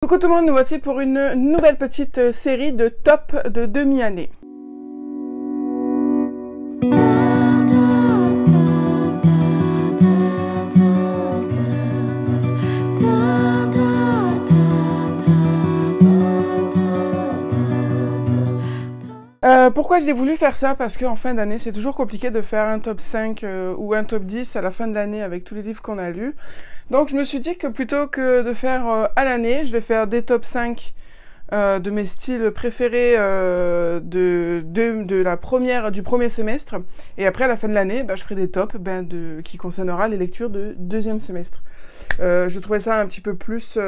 Coucou tout le monde, nous voici pour une nouvelle petite série de top de demi-année. Pourquoi j'ai voulu faire ça? Parce qu'en fin d'année, c'est toujours compliqué de faire un top 5 ou un top 10 à la fin de l'année avec tous les livres qu'on a lus. Donc je me suis dit que plutôt que de faire à l'année, je vais faire des top 5 de mes styles préférés du premier semestre. Et après, à la fin de l'année, je ferai des tops qui concernera les lectures de deuxième semestre. Je trouvais ça un petit peu plus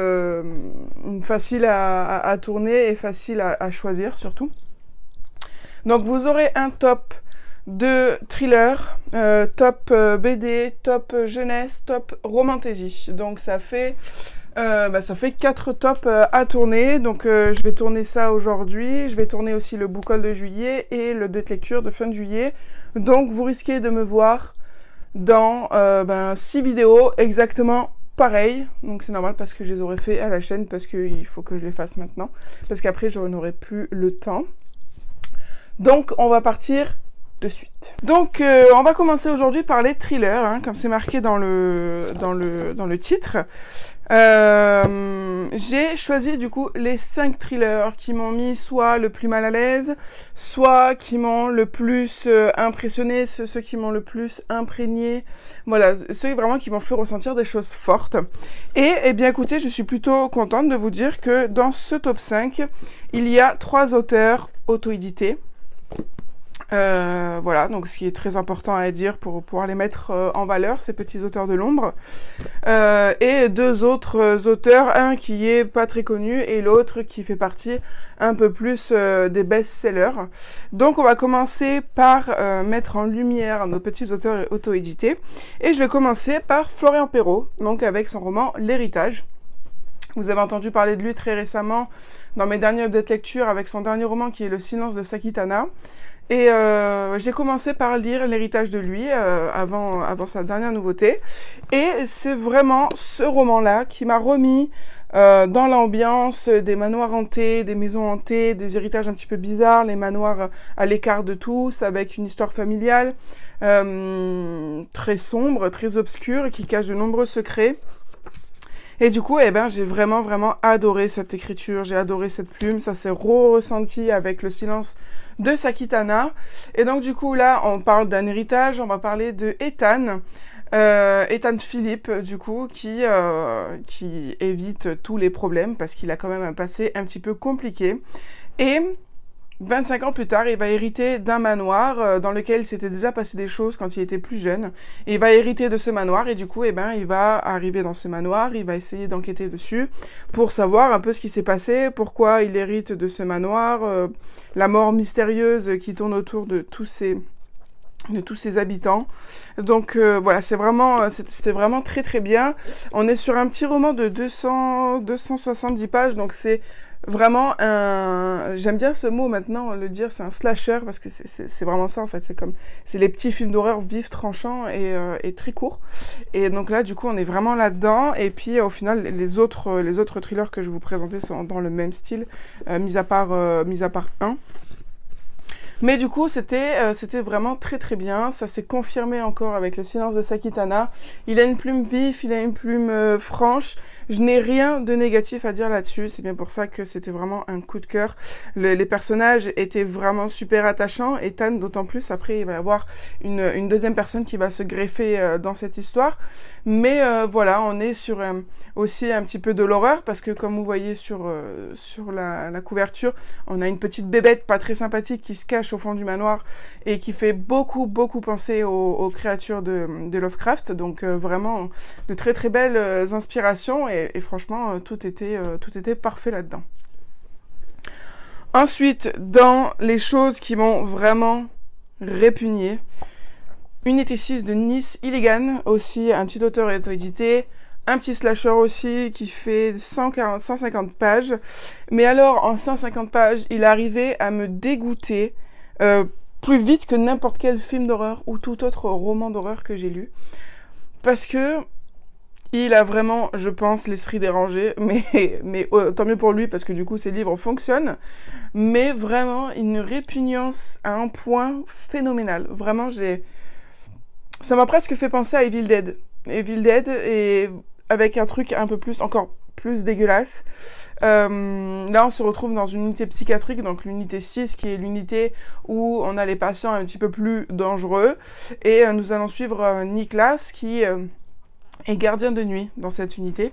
facile à tourner et facile à choisir surtout. Donc vous aurez un top de thriller, top BD, top jeunesse, top romantasy. Donc ça fait 4 tops à tourner. Donc je vais tourner ça aujourd'hui. Je vais tourner aussi le book haul de juillet et le date lecture de fin de juillet. Donc vous risquez de me voir dans 6 vidéos exactement pareilles. Donc c'est normal parce que je les aurais fait à la chaîne parce qu'il faut que je les fasse maintenant. Parce qu'après je n'aurai plus le temps. Donc on va partir de suite. Donc on va commencer aujourd'hui par les thrillers, hein, comme c'est marqué dans le titre. J'ai choisi du coup les 5 thrillers qui m'ont mis soit le plus mal à l'aise, soit qui m'ont le plus impressionné, ceux qui m'ont le plus imprégné. Voilà, ceux vraiment qui m'ont fait ressentir des choses fortes. Et eh bien écoutez, je suis plutôt contente de vous dire que dans ce top 5, il y a 3 auteurs auto-édités. Voilà, donc ce qui est très important à dire pour pouvoir les mettre en valeur, ces petits auteurs de l'ombre. Et 2 autres auteurs, un qui est pas très connu et l'autre qui fait partie un peu plus des best-sellers. Donc on va commencer par mettre en lumière nos petits auteurs auto-édités. Et je vais commencer par Florian Perrault, donc avec son roman L'Héritage. Vous avez entendu parler de lui très récemment dans mes derniers updates lecture avec son dernier roman qui est Le silence de Sakitana. Et j'ai commencé par lire L'Héritage de lui avant sa dernière nouveauté. Et c'est vraiment ce roman-là qui m'a remis dans l'ambiance des manoirs hantés, des maisons hantées, des héritages un petit peu bizarres, les manoirs à l'écart de tous, avec une histoire familiale très sombre, très obscure, qui cache de nombreux secrets. Et du coup, j'ai vraiment adoré cette écriture, j'ai adoré cette plume, ça s'est ressenti avec Le silence de Sakitana. Et donc du coup, là, on parle d'un héritage, on va parler de Ethan Philippe, du coup, qui évite tous les problèmes, parce qu'il a quand même un passé un petit peu compliqué. Et 25 ans plus tard, il va hériter d'un manoir dans lequel il s'était déjà passé des choses quand il était plus jeune. Et il va hériter de ce manoir et du coup, il va arriver dans ce manoir, il va essayer d'enquêter dessus pour savoir un peu ce qui s'est passé, pourquoi il hérite de ce manoir, la mort mystérieuse qui tourne autour de tous ses habitants. Donc voilà, c'était vraiment très bien. On est sur un petit roman de 270 pages, donc c'est vraiment j'aime bien ce mot maintenant, le dire, c'est un slasher, parce que c'est vraiment ça en fait, c'est les petits films d'horreur vifs, tranchants et très courts. Et donc là, du coup, on est vraiment là-dedans, et puis au final, les autres thrillers que je vais vous présenter sont dans le même style, mis à part un. Mais du coup, c'était vraiment très bien. Ça s'est confirmé encore avec Le silence de Sakitana. Il a une plume vive, il a une plume franche. Je n'ai rien de négatif à dire là-dessus. C'est bien pour ça que c'était vraiment un coup de cœur. Les personnages étaient vraiment super attachants. Et Ethan, d'autant plus. Après, il va y avoir une deuxième personne qui va se greffer dans cette histoire. Mais voilà, on est sur aussi un petit peu de l'horreur. Parce que comme vous voyez sur la couverture, on a une petite bébête pas très sympathique qui se cache au fond du manoir et qui fait beaucoup penser aux créatures de Lovecraft. Donc vraiment de très belles inspirations et franchement tout était parfait là-dedans. Ensuite, dans les choses qui m'ont vraiment répugné, Unité 6 de Nice Illigan, aussi un petit auteur auto-édité, un petit slasher aussi qui fait 150 pages. Mais alors, en 150 pages, il arrivait à me dégoûter plus vite que n'importe quel film d'horreur ou tout autre roman d'horreur que j'ai lu. Parce que Il a vraiment, je pense, l'esprit dérangé, mais tant mieux pour lui parce que du coup ses livres fonctionnent. Mais vraiment une répugnance à un point phénoménal. Vraiment, ça m'a presque fait penser à Evil Dead. Evil Dead, et avec un truc un peu plus, encore plus dégueulasse. Là, on se retrouve dans une unité psychiatrique, donc l'unité 6, qui est l'unité où on a les patients un petit peu plus dangereux. Et nous allons suivre Niklas, qui est gardien de nuit dans cette unité.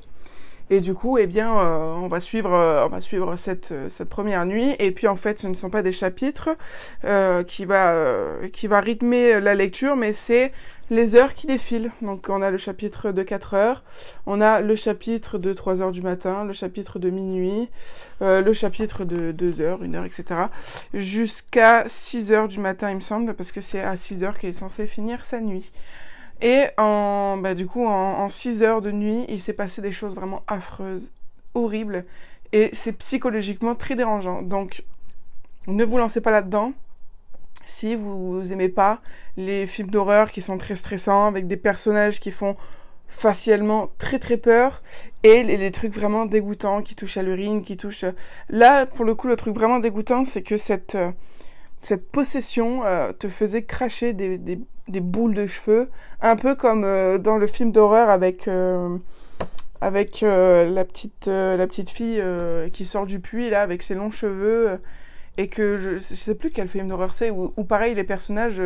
Et du coup, eh bien, on va suivre cette première nuit. Et puis, en fait, ce ne sont pas des chapitres qui va rythmer la lecture, mais c'est les heures qui défilent. Donc, on a le chapitre de 4 heures, on a le chapitre de 3 heures du matin, le chapitre de minuit, le chapitre de 2 heures, 1 heure, etc. Jusqu'à 6 heures du matin, il me semble, parce que c'est à 6 heures qu'il est censé finir sa nuit. Et du coup, en 6 heures de nuit, il s'est passé des choses vraiment affreuses, horribles, et c'est psychologiquement très dérangeant. Donc, ne vous lancez pas là-dedans si vous aimez pas les films d'horreur qui sont très stressants, avec des personnages qui font facialement très très peur, et les trucs vraiment dégoûtants qui touchent à l'urine, qui touchent... Là, pour le coup, le truc vraiment dégoûtant, c'est que cette possession te faisait cracher des boules de cheveux, un peu comme dans le film d'horreur avec la petite fille qui sort du puits là avec ses longs cheveux, et que je sais plus quel film d'horreur c'est, où pareil les personnages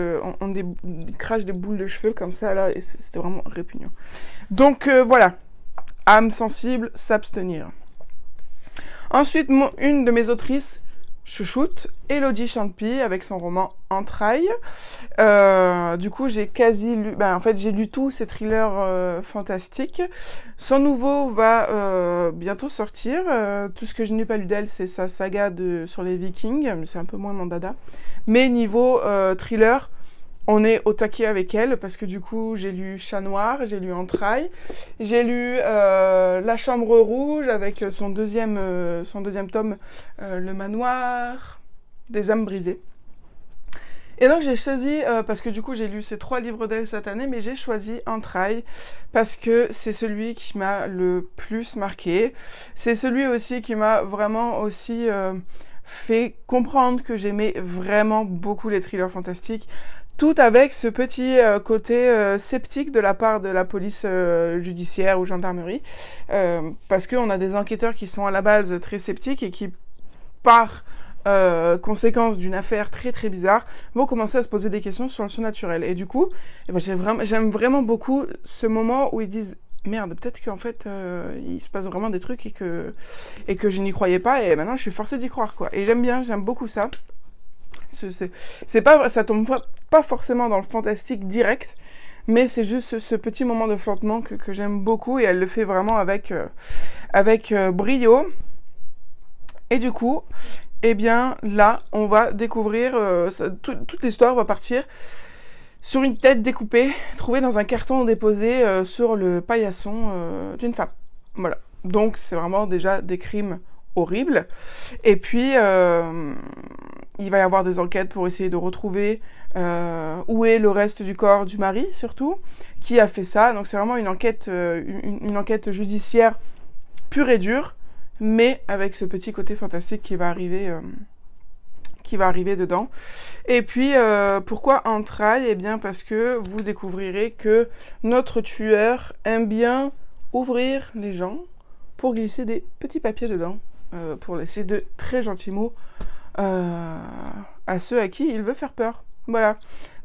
crachent des boules de cheveux comme ça là, et c'était vraiment répugnant. Donc voilà, âme sensible, s'abstenir. Ensuite, une de mes autrices chouchoute, Elodie Champy, avec son roman Entrailles. Du coup, j'ai quasi lu... en fait, j'ai lu tous ces thrillers fantastiques. Son nouveau va bientôt sortir. Tout ce que je n'ai pas lu d'elle, c'est sa saga sur les Vikings. C'est un peu moins mon dada. Mais niveau thriller, on est au taquet avec elle, parce que du coup, j'ai lu Chat Noir, j'ai lu Entrailles, j'ai lu La Chambre Rouge, avec son deuxième tome, Le Manoir des âmes brisées. Et donc j'ai choisi, parce que du coup j'ai lu ces 3 livres d'elle cette année, mais j'ai choisi Entrailles, parce que c'est celui qui m'a le plus marqué. C'est celui aussi qui m'a vraiment aussi fait comprendre que j'aimais vraiment beaucoup les thrillers fantastiques, tout avec ce petit côté sceptique de la part de la police judiciaire ou gendarmerie, parce qu'on a des enquêteurs qui sont à la base très sceptiques et qui, par conséquence d'une affaire très très bizarre, vont commencer à se poser des questions sur le surnaturel. Et du coup, j'aime vraiment beaucoup ce moment où ils disent « Merde, peut-être qu'en fait, il se passe vraiment des trucs et que je n'y croyais pas, et maintenant je suis forcée d'y croire, quoi. » Et j'aime beaucoup ça. Ça tombe pas forcément dans le fantastique direct, mais c'est juste ce petit moment de flottement que j'aime beaucoup, et elle le fait vraiment avec brio. Et du coup, eh bien là, on va découvrir, toute l'histoire va partir sur une tête découpée, trouvée dans un carton déposé sur le paillasson d'une femme. Voilà. Donc c'est vraiment déjà des crimes horribles. Et puis, il va y avoir des enquêtes pour essayer de retrouver où est le reste du corps du mari, surtout, qui a fait ça. Donc c'est vraiment une enquête judiciaire pure et dure, mais avec ce petit côté fantastique qui va arriver dedans. Et puis, pourquoi Entrailles ? Eh bien, parce que vous découvrirez que notre tueur aime bien ouvrir les gens pour glisser des petits papiers dedans, pour laisser de très gentils mots à ceux à qui il veut faire peur. Voilà.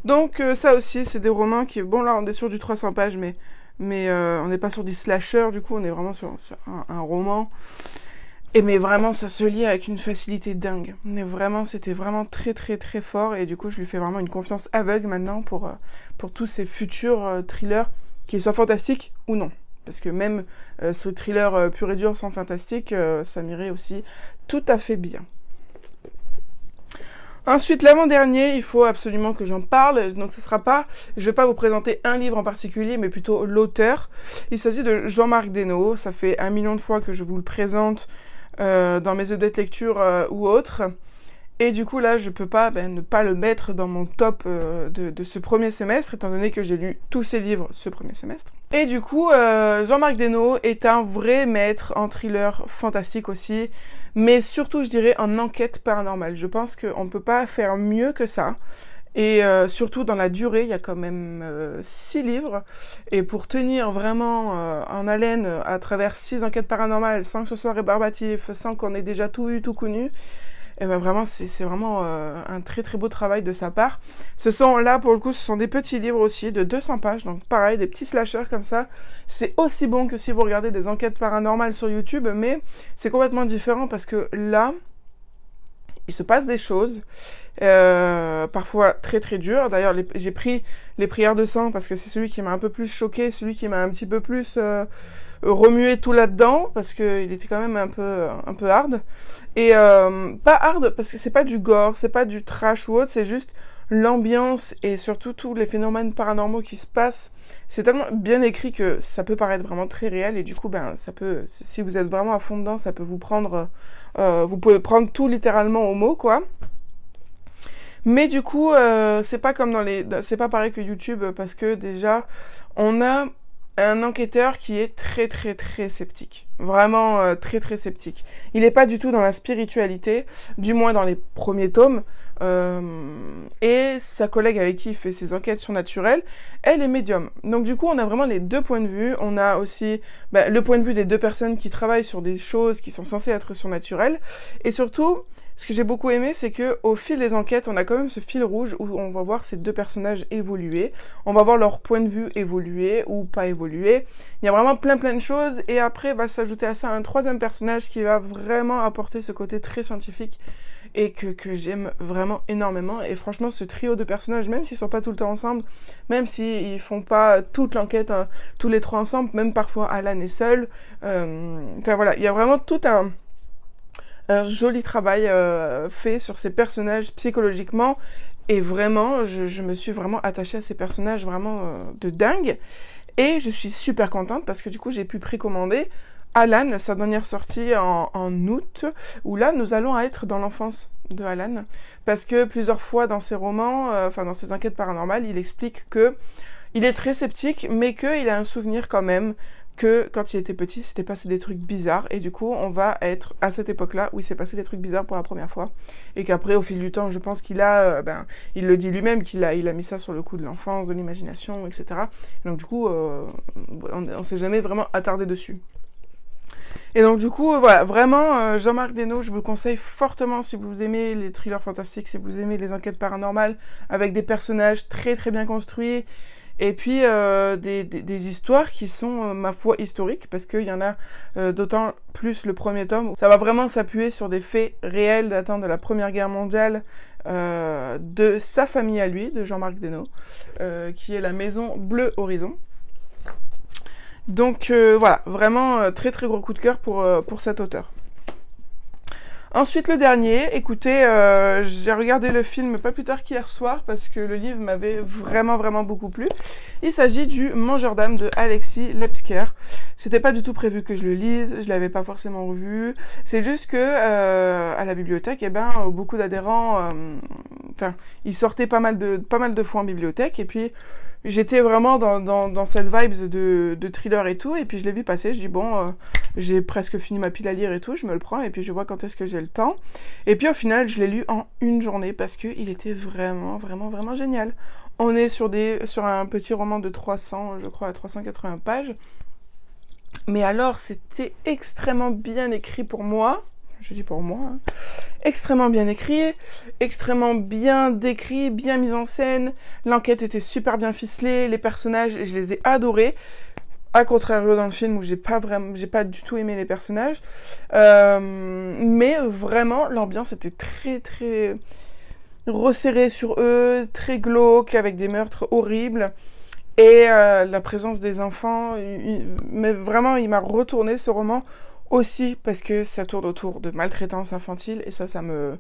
Donc, ça aussi, c'est des romans qui... Bon, là, on est sur du 300 pages, mais on n'est pas sur du slasher, du coup, on est vraiment sur un roman. Mais vraiment, ça se lit avec une facilité dingue. C'était vraiment très, très, très fort. Et du coup, je lui fais vraiment une confiance aveugle maintenant pour tous ces futurs thrillers, qu'ils soient fantastiques ou non. Parce que même ce thriller pur et dur sans fantastique, ça m'irait aussi tout à fait bien. Ensuite, l'avant-dernier, il faut absolument que j'en parle. Donc, je vais pas vous présenter un livre en particulier, mais plutôt l'auteur. Il s'agit de Jean-Marc Desnos. Ça fait 1 million de fois que je vous le présente dans mes updates lecture ou autres. Et du coup, là, je peux pas ne pas le mettre dans mon top de ce premier semestre, étant donné que j'ai lu tous ces livres ce premier semestre. Et du coup, Jean-Marc Desnos est un vrai maître en thriller fantastique aussi, mais surtout, je dirais, en enquête paranormale. Je pense qu'on ne peut pas faire mieux que ça. Et surtout dans la durée, il y a quand même 6 livres. Et pour tenir vraiment en haleine à travers 6 enquêtes paranormales, sans que ce soit rébarbatif, sans qu'on ait déjà tout vu, tout connu, et ben vraiment, c'est vraiment un très très beau travail de sa part. Ce sont là, pour le coup, ce sont des petits livres aussi de 200 pages. Donc pareil, des petits slashers comme ça. C'est aussi bon que si vous regardez des enquêtes paranormales sur YouTube, mais c'est complètement différent parce que là, il se passe des choses. Parfois très très dur. D'ailleurs, j'ai pris les prières de sang parce que c'est celui qui m'a un peu plus choqué, celui qui m'a un petit peu plus remué tout là-dedans, parce qu'il était quand même un peu hard. Et pas hard parce que c'est pas du gore, c'est pas du trash ou autre, c'est juste l'ambiance et surtout tous les phénomènes paranormaux qui se passent. C'est tellement bien écrit que ça peut paraître vraiment très réel et du coup, ben, ça peut, si vous êtes vraiment à fond dedans, ça peut vous prendre, vous pouvez prendre tout littéralement au mot, quoi. Mais du coup, c'est pas comme c'est pas pareil que YouTube parce que déjà, on a un enquêteur qui est très très très sceptique. Vraiment très très sceptique. Il n'est pas du tout dans la spiritualité, du moins dans les premiers tomes. Et sa collègue avec qui il fait ses enquêtes surnaturelles, elle est médium. Donc du coup, on a vraiment les deux points de vue. On a aussi le point de vue des deux personnes qui travaillent sur des choses qui sont censées être surnaturelles. Et surtout, ce que j'ai beaucoup aimé, c'est que au fil des enquêtes, on a quand même ce fil rouge où on va voir ces deux personnages évoluer. On va voir leur point de vue évoluer ou pas évoluer. Il y a vraiment plein de choses. Et après, va s'ajouter à ça un troisième personnage qui va vraiment apporter ce côté très scientifique et que j'aime vraiment énormément. Et franchement, ce trio de personnages, même s'ils sont pas tout le temps ensemble, même s'ils font pas toute l'enquête tous les trois ensemble, même parfois Alan est seul, enfin voilà, il y a vraiment tout un joli travail fait sur ces personnages psychologiquement. Et vraiment, je me suis vraiment attachée à ces personnages vraiment de dingue. Et je suis super contente parce que du coup, j'ai pu précommander Alan, sa dernière sortie en août, où là, nous allons être dans l'enfance de Alan. Parce que plusieurs fois dans ses romans, dans ses enquêtes paranormales, il explique que il est très sceptique, mais qu'il a un souvenir quand même que quand il était petit, s'était passé des trucs bizarres. Et du coup, on va être à cette époque-là où il s'est passé des trucs bizarres pour la première fois. Et qu'après, au fil du temps, je pense qu'il a, il le dit lui-même, qu'il a mis ça sur le coup de l'enfance, de l'imagination, etc. Et donc du coup, on s'est jamais vraiment attardé dessus. Et donc du coup, voilà, vraiment, Jean-Marc Desnos, je vous le conseille fortement si vous aimez les thrillers fantastiques, si vous aimez les enquêtes paranormales, avec des personnages très très bien construits, et puis des histoires qui sont, ma foi, historiques, parce qu'il y en a d'autant plus le premier tome. Ça va vraiment s'appuyer sur des faits réels datant de la Première Guerre mondiale, de sa famille à lui, de Jean-Marc Desnos, qui est la Maison Bleu Horizon. Donc voilà, vraiment très très gros coup de cœur pour cet auteur. Ensuite, le dernier, écoutez, j'ai regardé le film pas plus tard qu'hier soir parce que le livre m'avait vraiment vraiment beaucoup plu. Il s'agit du Mangeur d'âme de Alexis Lepsker. C'était pas du tout prévu que je le lise, je l'avais pas forcément revu. C'est juste que à la bibliothèque, beaucoup d'adhérents, ils sortaient pas mal de fois en bibliothèque et puis j'étais vraiment dans cette vibes de thriller et tout, et puis je l'ai vu passer, je dis bon, j'ai presque fini ma pile à lire et tout, je me le prends, et puis je vois quand est-ce que j'ai le temps. Et puis au final, je l'ai lu en une journée, parce qu'il était vraiment, vraiment, vraiment génial. On est sur un petit roman de 300, je crois, à 380 pages. Mais alors, c'était extrêmement bien écrit pour moi. Je dis pour moi, hein. Extrêmement bien écrit, extrêmement bien décrit, bien mis en scène. L'enquête était super bien ficelée, les personnages, je les ai adorés. À contrario dans le film où j'ai pas du tout aimé les personnages. Mais vraiment, l'ambiance était très très resserrée sur eux, très glauque, avec des meurtres horribles. Et la présence des enfants, mais vraiment, il m'a retourné ce roman. Aussi parce que ça tourne autour de maltraitance infantile et ça à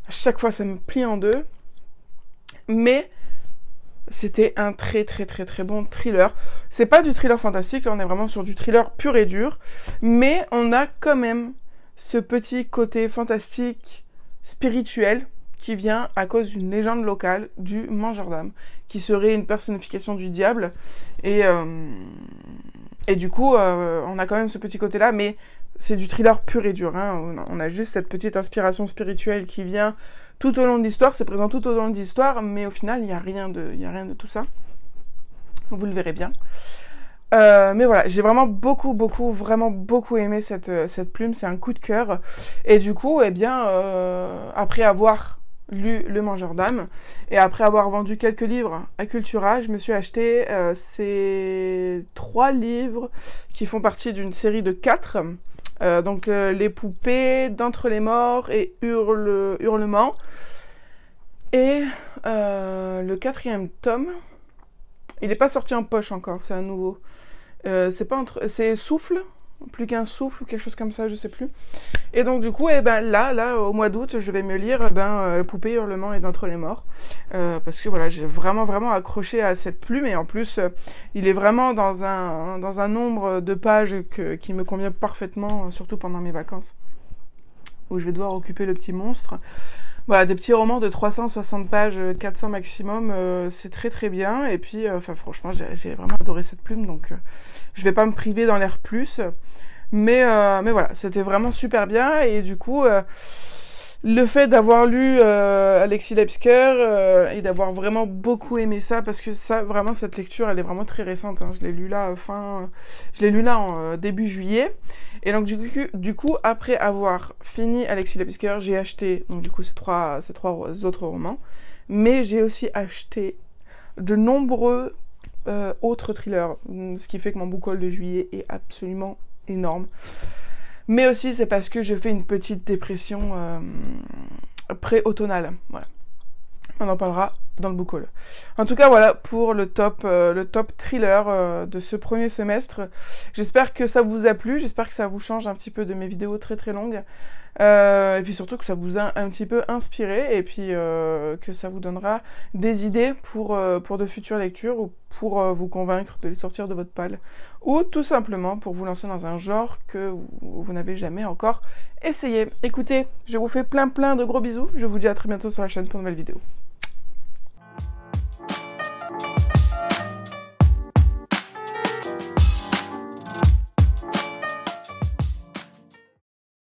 chaque fois ça me plie en deux. Mais c'était un très très très très bon thriller. C'est pas du thriller fantastique, là on est vraiment sur du thriller pur et dur, mais on a quand même ce petit côté fantastique, spirituel, qui vient à cause d'une légende locale du mangeur d'âme, qui serait une personnification du diable. Et du coup, on a quand même ce petit côté-là, mais c'est du thriller pur et dur. Hein. On a juste cette petite inspiration spirituelle qui vient tout au long de l'histoire, c'est présent tout au long de l'histoire, mais au final, il n'y a rien de tout ça. Vous le verrez bien. Mais voilà, j'ai vraiment vraiment beaucoup aimé cette plume, c'est un coup de cœur. Et du coup, eh bien, après avoir lu Le Mangeur d'âme, et après avoir vendu quelques livres à Cultura, je me suis acheté ces 3 livres qui font partie d'une série de 4. Donc Les Poupées, D'entre les morts et Hurlement. Et le 4e tome, il n'est pas sorti en poche encore, c'est un nouveau. C'est Souffle, plus qu'un souffle ou quelque chose comme ça, je sais plus. Et donc du coup, là, au mois d'août, je vais me lire Poupée, Hurlement et D'entre les morts. Parce que voilà, j'ai vraiment accroché à cette plume, et en plus, il est vraiment dans un nombre de pages qui me convient parfaitement, surtout pendant mes vacances, où je vais devoir occuper le petit monstre. Voilà, des petits romans de 360 pages, 400 maximum, c'est très bien. Et puis, franchement, j'ai vraiment adoré cette plume, donc je vais pas me priver d'en lire plus. Mais voilà, c'était vraiment super bien. Et du coup, le fait d'avoir lu Alexis Lepsker et d'avoir vraiment beaucoup aimé ça, parce que ça, vraiment, cette lecture, elle est vraiment très récente. Hein. Je l'ai lu là en début juillet. Et donc du coup, après avoir fini Alexis Lepsker, j'ai acheté donc du coup ces trois autres romans, mais j'ai aussi acheté de nombreux autres thrillers, ce qui fait que mon book haul de juillet est absolument énorme. Mais aussi c'est parce que je fais une petite dépression pré-automnale. Voilà. On en parlera dans le book haul. En tout cas, voilà pour le top thriller de ce premier semestre. J'espère que ça vous a plu, j'espère que ça vous change un petit peu de mes vidéos très longues. Et puis surtout que ça vous a un petit peu inspiré, et puis que ça vous donnera des idées pour de futures lectures, ou pour vous convaincre de les sortir de votre palle, ou tout simplement pour vous lancer dans un genre que vous n'avez jamais encore essayé. Écoutez, je vous fais plein de gros bisous, je vous dis à très bientôt sur la chaîne pour une nouvelle vidéo.